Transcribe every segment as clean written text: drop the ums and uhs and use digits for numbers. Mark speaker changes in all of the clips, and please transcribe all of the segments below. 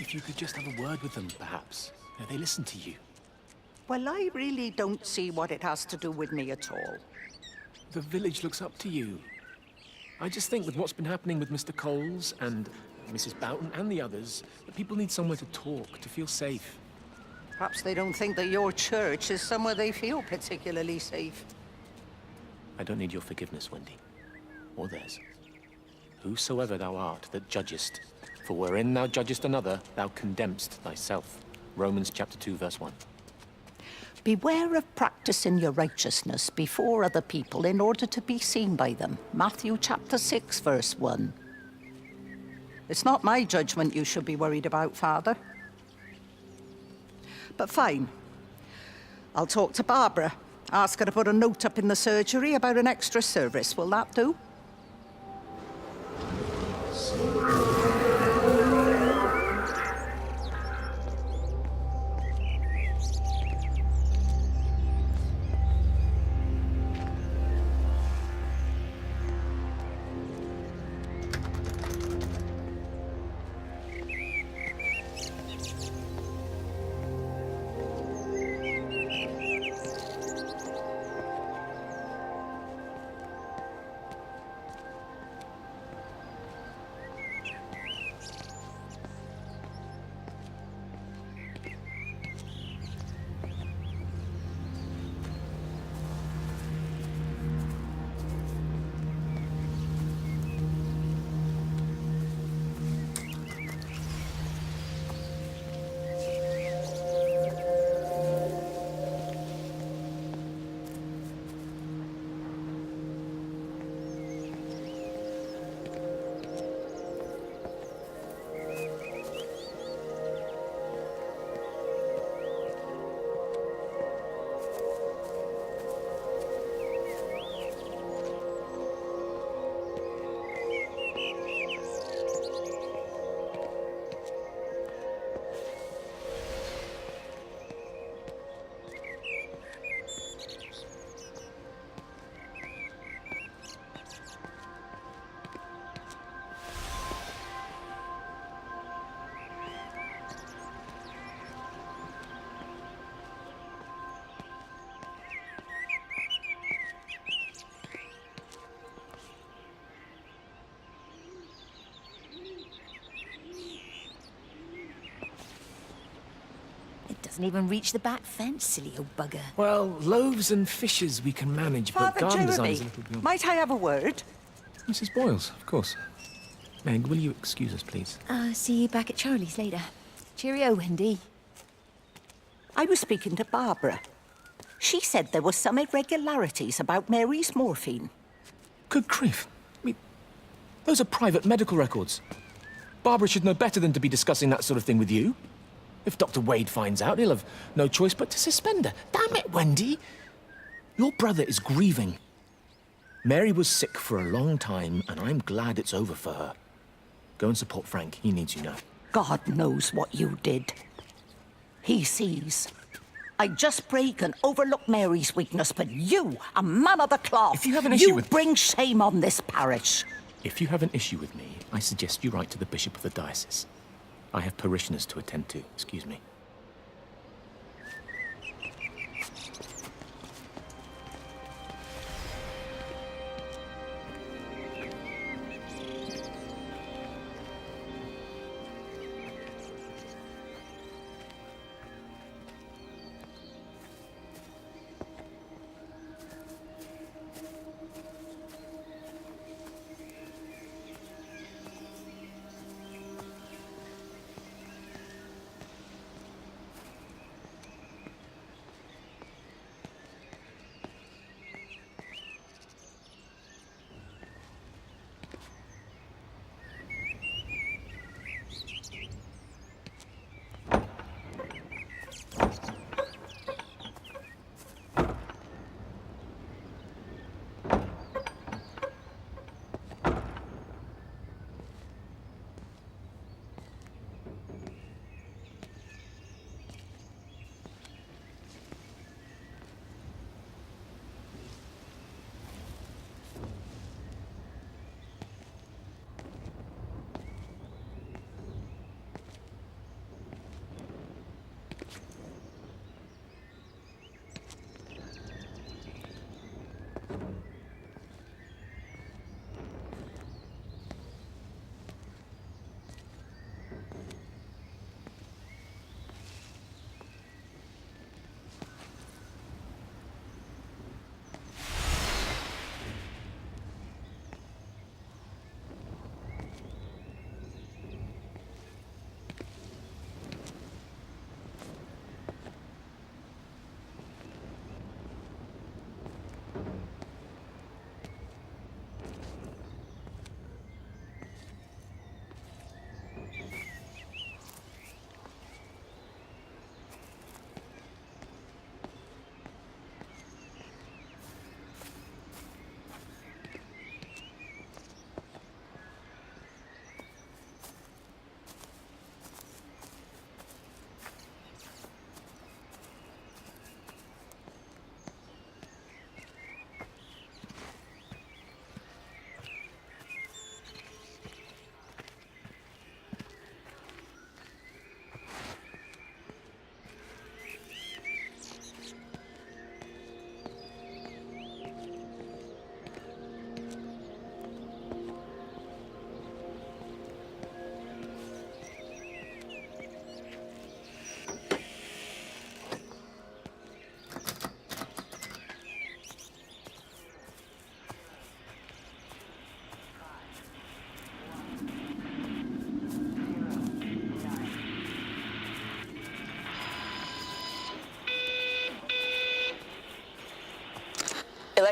Speaker 1: if you could just have a word with them, perhaps. They listen to you.
Speaker 2: Well, I really don't see what it has to do with me at all.
Speaker 1: The village looks up to you. I just think with what's been happening with Mr. Coles and Mrs. Boughton and the others, that people need somewhere to talk, to feel safe.
Speaker 2: Perhaps they don't think that your church is somewhere they feel particularly safe.
Speaker 1: I don't need your forgiveness, Wendy. Or theirs. Whosoever thou art that judgest, for wherein thou judgest another, thou condemnest thyself. Romans chapter 2, verse 1.
Speaker 2: Beware of practicing your righteousness before other people in order to be seen by them. Matthew chapter 6, verse 1. It's not my judgment you should be worried about, Father. But fine. I'll talk to Barbara. Ask her to put a note up in the surgery about an extra service. Will that do?
Speaker 3: Doesn't even reach the back fence, silly old bugger.
Speaker 1: Well, loaves and fishes we can manage, but
Speaker 2: Father
Speaker 1: garden
Speaker 2: Jeremy,
Speaker 1: design is a little beyond...
Speaker 2: might I have a word?
Speaker 1: Mrs. Boyles, of course. Meg, will you excuse us, please?
Speaker 3: See you back at Charlie's later. Cheerio, Wendy.
Speaker 2: I was speaking to Barbara. She said there were some irregularities about Mary's morphine.
Speaker 1: Good grief. I mean, those are private medical records. Barbara should know better than to be discussing that sort of thing with you. If Dr. Wade finds out, he'll have no choice but to suspend her. Damn it, Wendy! Your brother is grieving. Mary was sick for a long time, and I'm glad it's over for her. Go and support Frank. He needs you now.
Speaker 2: God knows what you did. He sees. I just break and overlook Mary's weakness, but you, a man of the cloth,
Speaker 1: if you have an issue with...
Speaker 2: bring shame on this parish.
Speaker 1: If you have an issue with me, I suggest you write to the Bishop of the Diocese. I have parishioners to attend to. Excuse me.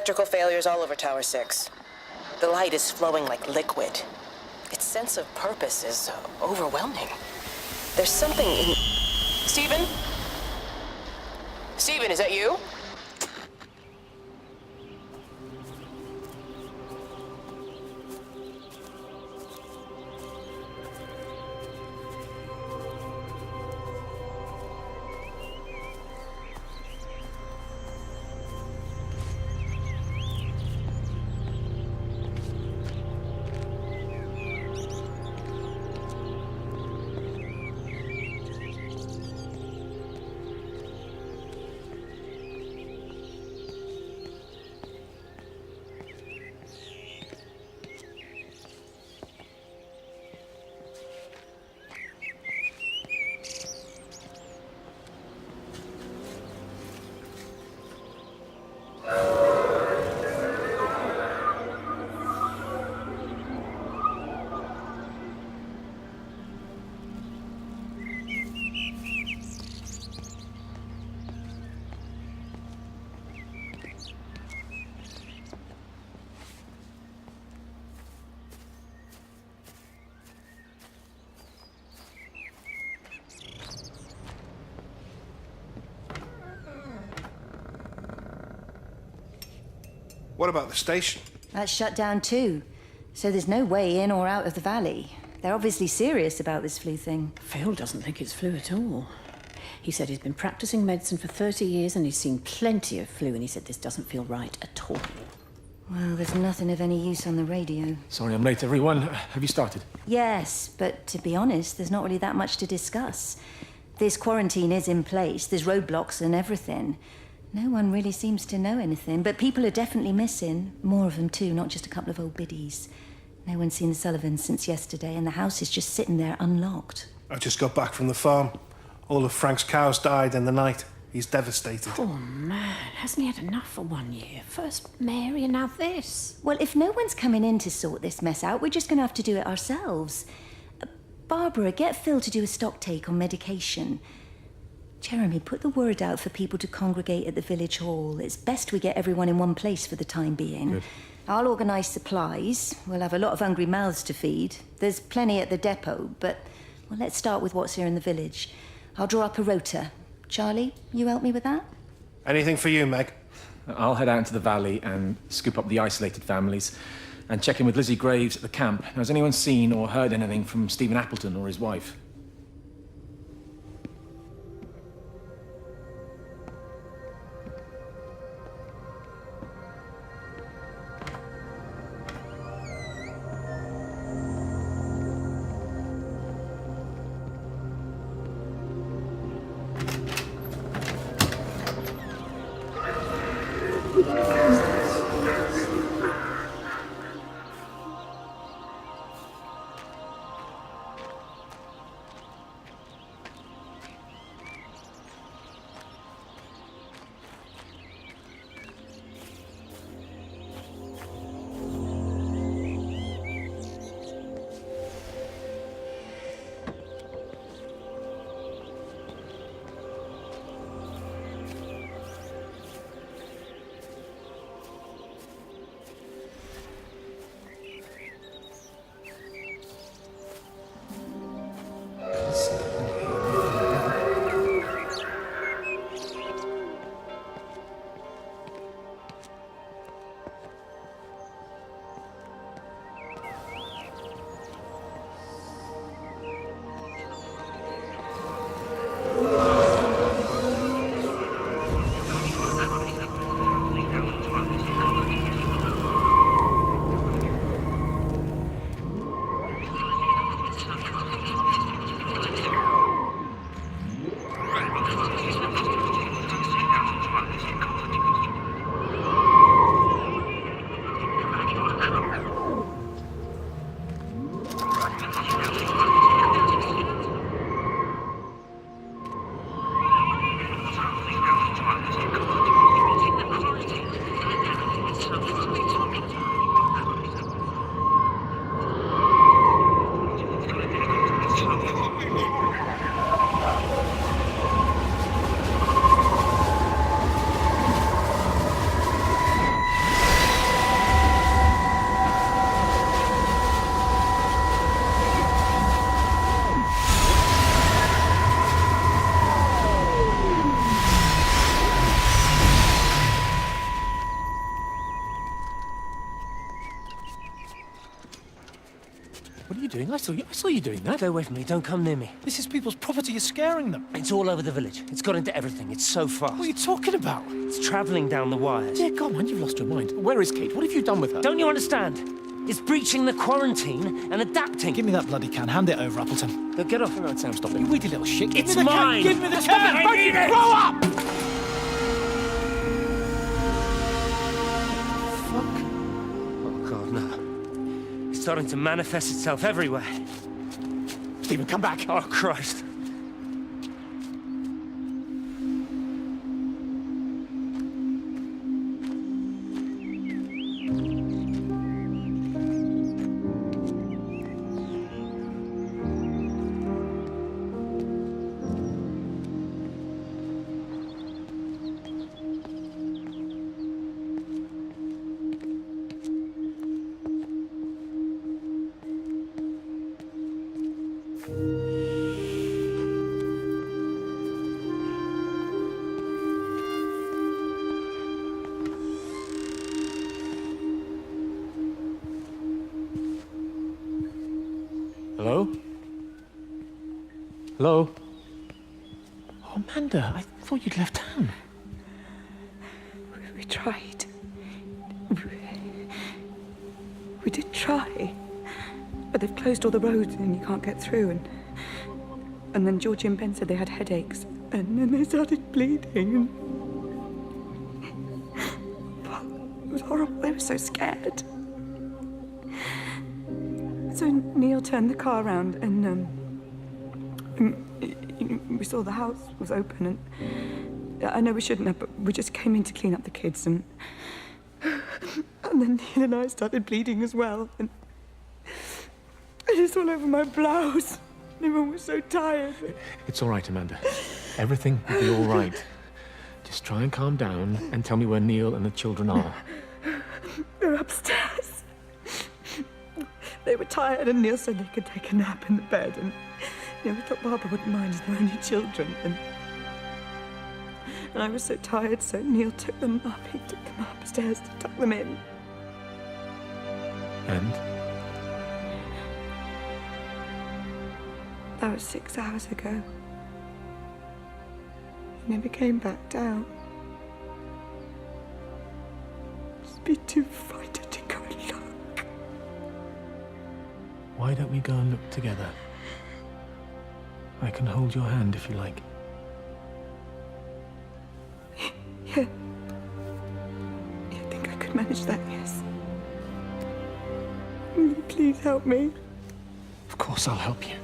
Speaker 4: Electrical failures all over Tower 6. The light is flowing like liquid. Its sense of purpose is overwhelming. There's something in... Stephen? Stephen, is that you?
Speaker 5: What about the station?
Speaker 3: That's shut down too. So there's no way in or out of the valley. They're obviously serious about this flu thing.
Speaker 6: Phil doesn't think it's flu at all. He said he's been practicing medicine for 30 years and he's seen plenty of flu, and he said this doesn't feel right at all.
Speaker 3: Well, there's nothing of any use on the radio.
Speaker 1: Sorry I'm late, everyone. Have you started?
Speaker 3: Yes, but to be honest, there's not really that much to discuss. This quarantine is in place, there's roadblocks and everything. No one really seems to know anything, but people are definitely missing. More of them too, not just a couple of old biddies. No one's seen the Sullivans since yesterday, and the house is just sitting there unlocked.
Speaker 5: I just got back from the farm. All of Frank's cows died in the night. He's devastated.
Speaker 6: Poor man, hasn't he had enough for 1 year? First Mary and now this.
Speaker 3: Well, if no one's coming in to sort this mess out, we're just going to have to do it ourselves. Barbara, get Phil to do a stock take on medication. Jeremy, put the word out for people to congregate at the village hall. It's best we get everyone in one place for the time being.
Speaker 1: Good.
Speaker 3: I'll organise supplies. We'll have a lot of hungry mouths to feed. There's plenty at the depot, but well, let's start with what's here in the village. I'll draw up a rota. Charlie, you help me with that?
Speaker 5: Anything for you, Meg?
Speaker 1: I'll head out into the valley and scoop up the isolated families and check in with Lizzie Graves at the camp. Has anyone seen or heard anything from Stephen Appleton or his wife? I saw you doing that.
Speaker 7: Stay away from me. Don't come near me.
Speaker 8: This is people's property. You're scaring them.
Speaker 7: It's all over the village. It's got into everything. It's so fast.
Speaker 8: What are you talking about?
Speaker 7: It's travelling down the wires.
Speaker 1: Dear God, man, you've lost your mind. Where is Kate? What have you done with her?
Speaker 7: Don't you understand? It's breaching the quarantine and adapting.
Speaker 8: Give me that bloody can. Hand it over, Appleton.
Speaker 7: Now get off.
Speaker 1: All right, Sam, stop
Speaker 8: You
Speaker 1: it.
Speaker 8: weedy little shit. Give
Speaker 7: It's
Speaker 8: me the
Speaker 7: mine.
Speaker 8: Can. Give me the
Speaker 7: Stop
Speaker 8: can.
Speaker 7: it. I need it.
Speaker 8: Grow up!
Speaker 7: Oh, God, no. It's starting to manifest itself everywhere.
Speaker 1: Stephen, come back.
Speaker 7: Oh, Christ.
Speaker 1: Hello? Hello? Oh, Amanda, I thought you'd left town.
Speaker 9: We tried. We did try. But they've closed all the roads and you can't get through. And then Georgie and Ben said they had headaches. And then they started bleeding. It was horrible. They were so scared. So Neil turned the car around and we saw the house was open and I know we shouldn't have, but we just came in to clean up the kids and then Neil and I started bleeding as well and it's all over my blouse. Everyone was so tired.
Speaker 1: It's all right, Amanda. Everything will be all right. Just try and calm down and tell me where Neil and the children are.
Speaker 9: They're upstairs. They were tired and Neil said they could take a nap in the bed and we thought Barbara wouldn't mind as they're only children and I was so tired so Neil took them up. He took them upstairs to tuck them in.
Speaker 1: And?
Speaker 9: That was 6 hours ago. He never came back down. Just be too frightened to go and look.
Speaker 1: Why don't we go and look together? I can hold your hand if you like.
Speaker 9: Yeah. I think I could manage that, yes. Will you please help me?
Speaker 1: Of course I'll help you.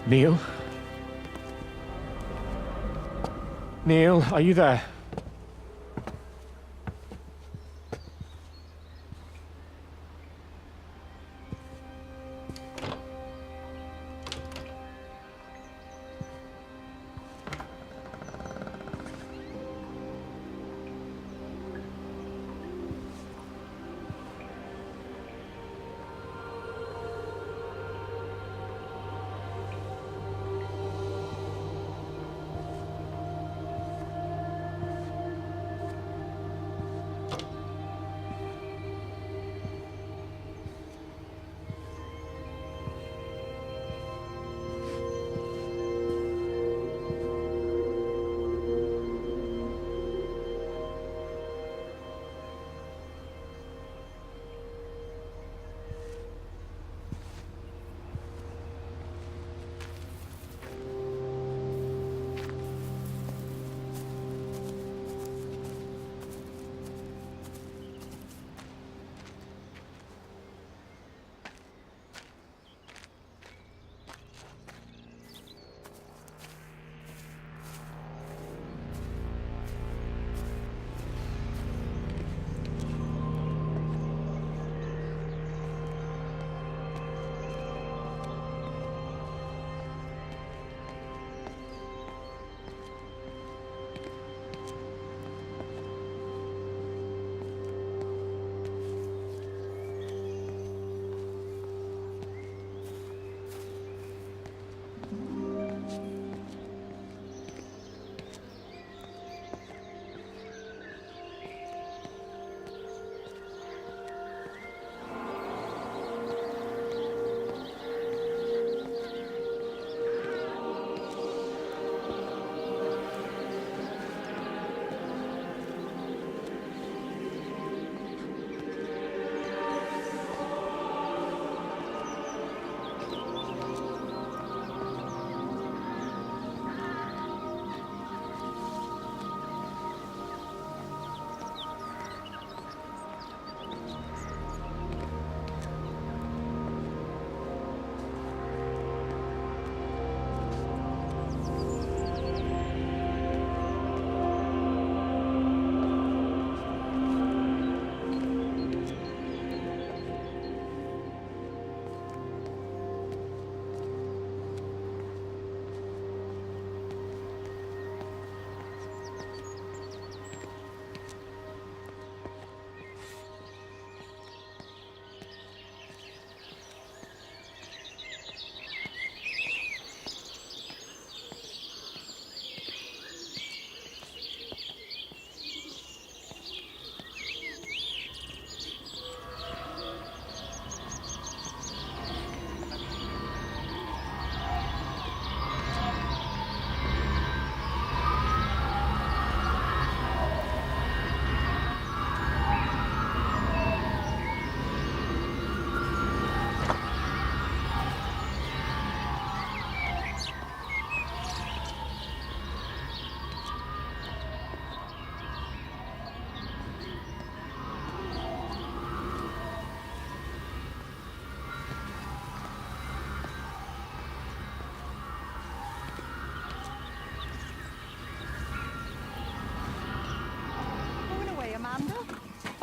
Speaker 1: Neil? Neil, are you there?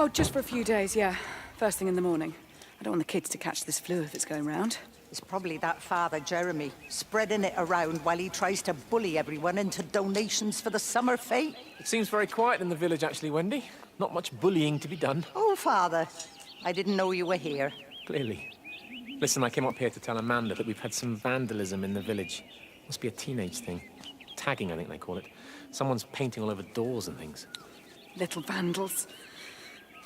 Speaker 9: Oh, just for a few days, yeah. First thing in the morning. I don't want the kids to catch this flu if it's going round.
Speaker 2: It's probably that Father Jeremy, spreading it around while he tries to bully everyone into donations for the summer fete.
Speaker 1: It seems very quiet in the village, actually, Wendy. Not much bullying to be done.
Speaker 2: Oh, Father, I didn't know you were here.
Speaker 1: Clearly. Listen, I came up here to tell Amanda that we've had some vandalism in the village. Must be a teenage thing. Tagging, I think they call it. Someone's painting all over doors and things.
Speaker 9: Little vandals.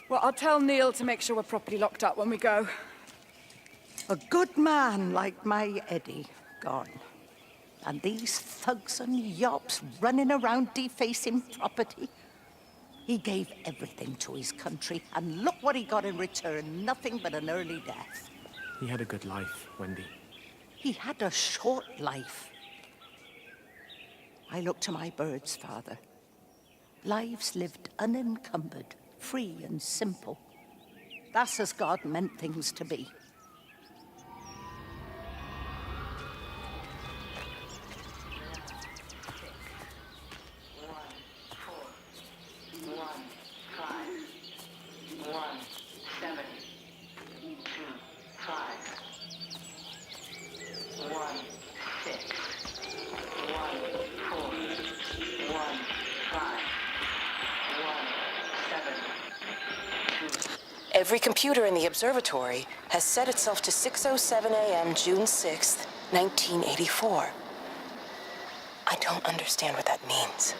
Speaker 9: Well, I'll tell Neil to make sure we're properly locked up when we go.
Speaker 2: A good man like my Eddie gone. And these thugs and yops running around defacing property. He gave everything to his country, and look what he got in return. Nothing but an early death.
Speaker 1: He had a good life, Wendy.
Speaker 2: He had a short life. I look to my birds, Father. Lives lived unencumbered, free and simple. That's as God meant things to be.
Speaker 4: Every computer in the observatory has set itself to 6:07 a.m. June 6th, 1984. I don't understand what that means.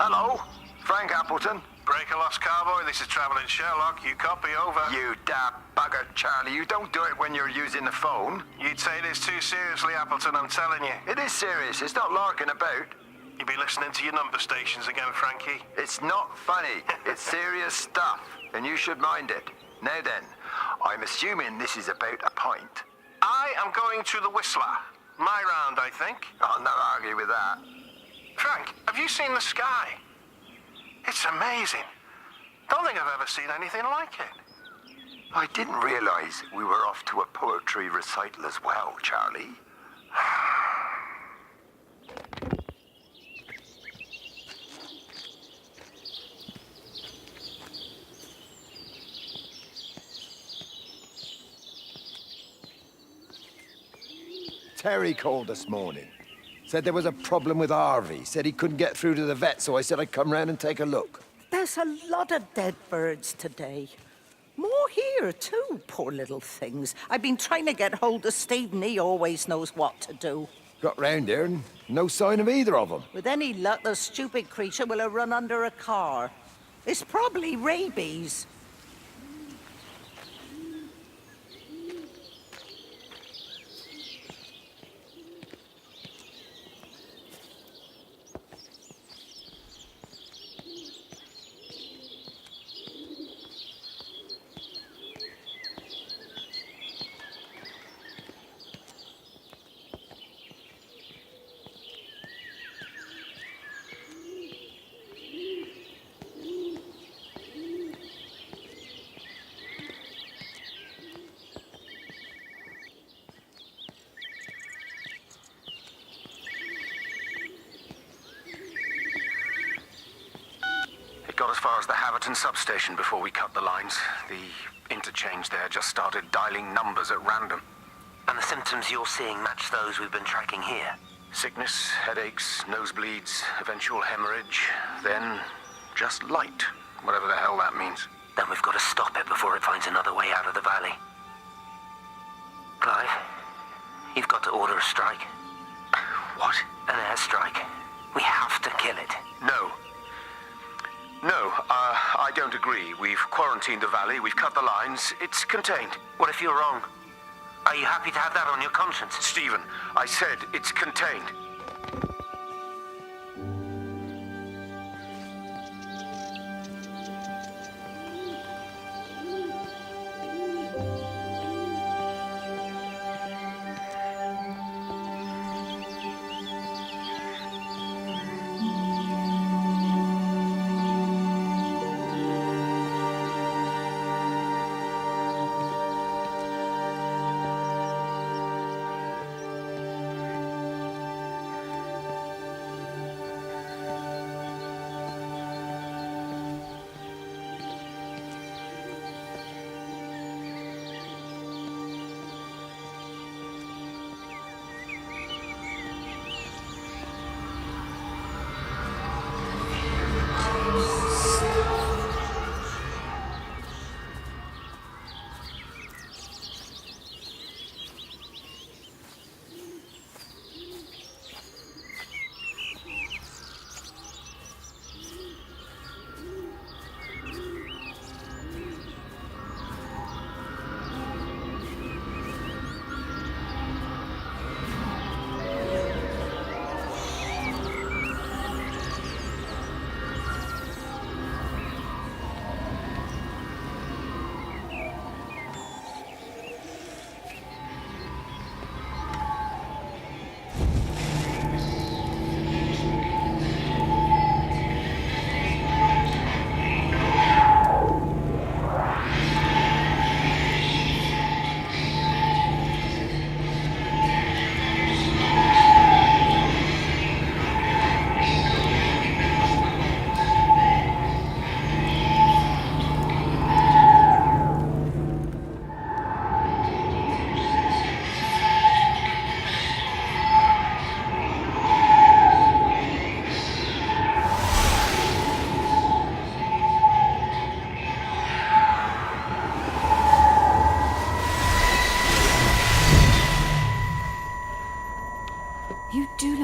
Speaker 10: Hello, Frank Appleton. Break a lost cowboy, this is Travelling Sherlock. You copy, over. You dab bugger, Charlie. You don't do it when you're using the phone. You'd say this too seriously, Appleton, I'm telling you. It is serious, it's not larking about. You be listening to your number stations again, Frankie. It's not funny, it's serious stuff, and you should mind it. Now then, I'm assuming this is about a pint. I am going to the Whistler. My round, I think. I'll not argue with that. Frank, have you seen the sky? It's amazing. Don't think I've ever seen anything like it. I didn't realize we were off to a poetry recital as well, Charlie.
Speaker 11: Terry called this morning. Said there was a problem with Harvey. Said he couldn't get through to the vet, so I said I'd come round and take a look.
Speaker 2: There's a lot of dead birds today. More here, too, poor little things. I've been trying to get hold of Steve, and he always knows what to do.
Speaker 11: Got round here and no sign of either of them.
Speaker 2: With any luck, the stupid creature will have run under a car. It's probably rabies.
Speaker 10: got as far as the Haverton substation before we cut the lines. The interchange there just started dialing numbers at random.
Speaker 12: And the symptoms you're seeing match those we've been tracking here?
Speaker 10: Sickness, headaches, nosebleeds, eventual hemorrhage, then just light, whatever the hell that means.
Speaker 12: Then we've got to stop it before it finds another way out of the valley. Clive, you've got to order a strike.
Speaker 10: What?
Speaker 12: An airstrike. We have to kill it.
Speaker 10: No. No, I don't agree. We've quarantined the valley, we've cut the lines, it's contained.
Speaker 12: What if you're wrong? Are you happy to have that on your conscience?
Speaker 10: Stephen, I said it's contained.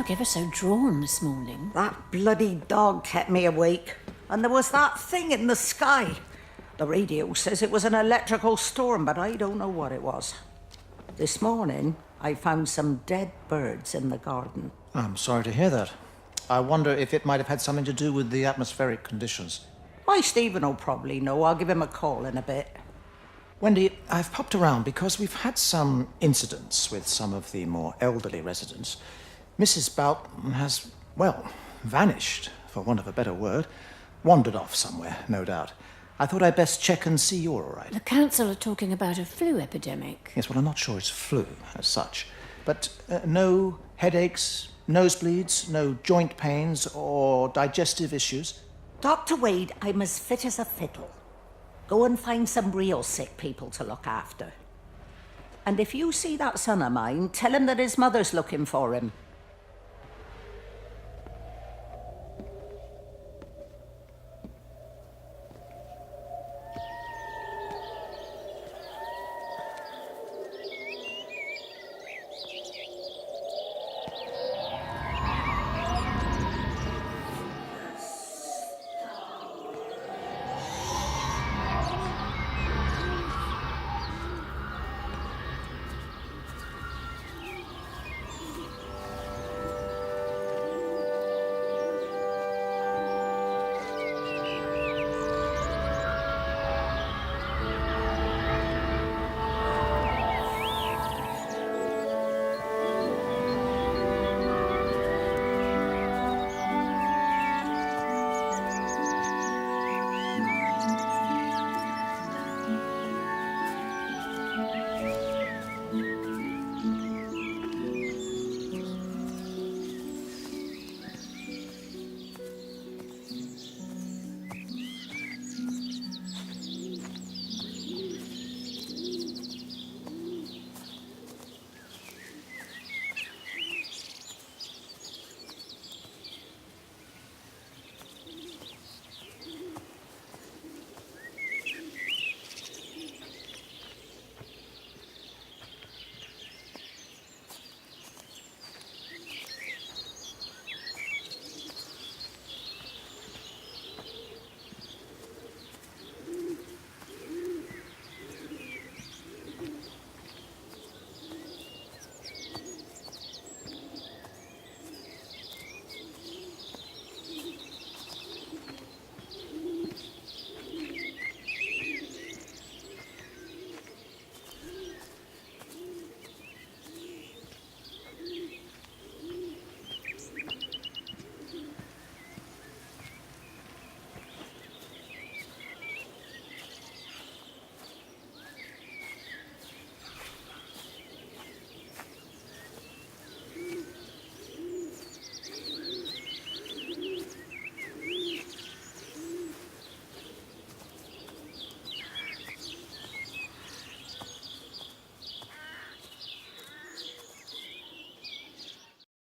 Speaker 6: Ever so drawn this morning.
Speaker 2: That bloody dog kept me awake. And there was that thing in the sky. The radio says it was an electrical storm, but I don't know what it was. This morning, I found some dead birds in the garden.
Speaker 8: I'm sorry to hear that. I wonder if it might have had something to do with the atmospheric conditions.
Speaker 2: My Stephen will probably know. I'll give him a call in a bit.
Speaker 8: Wendy, I've popped around because we've had some incidents with some of the more elderly residents. Mrs. Boughton has, well, vanished, for want of a better word. Wandered off somewhere, no doubt. I thought I'd best check and see you're all right.
Speaker 6: The council are talking about a flu epidemic.
Speaker 8: Yes, well, I'm not sure it's flu as such. But no headaches, nosebleeds, no joint pains or digestive issues?
Speaker 2: Dr. Wade, I'm as fit as a fiddle. Go and find some real sick people to look after. And if you see that son of mine, tell him that his mother's looking for him.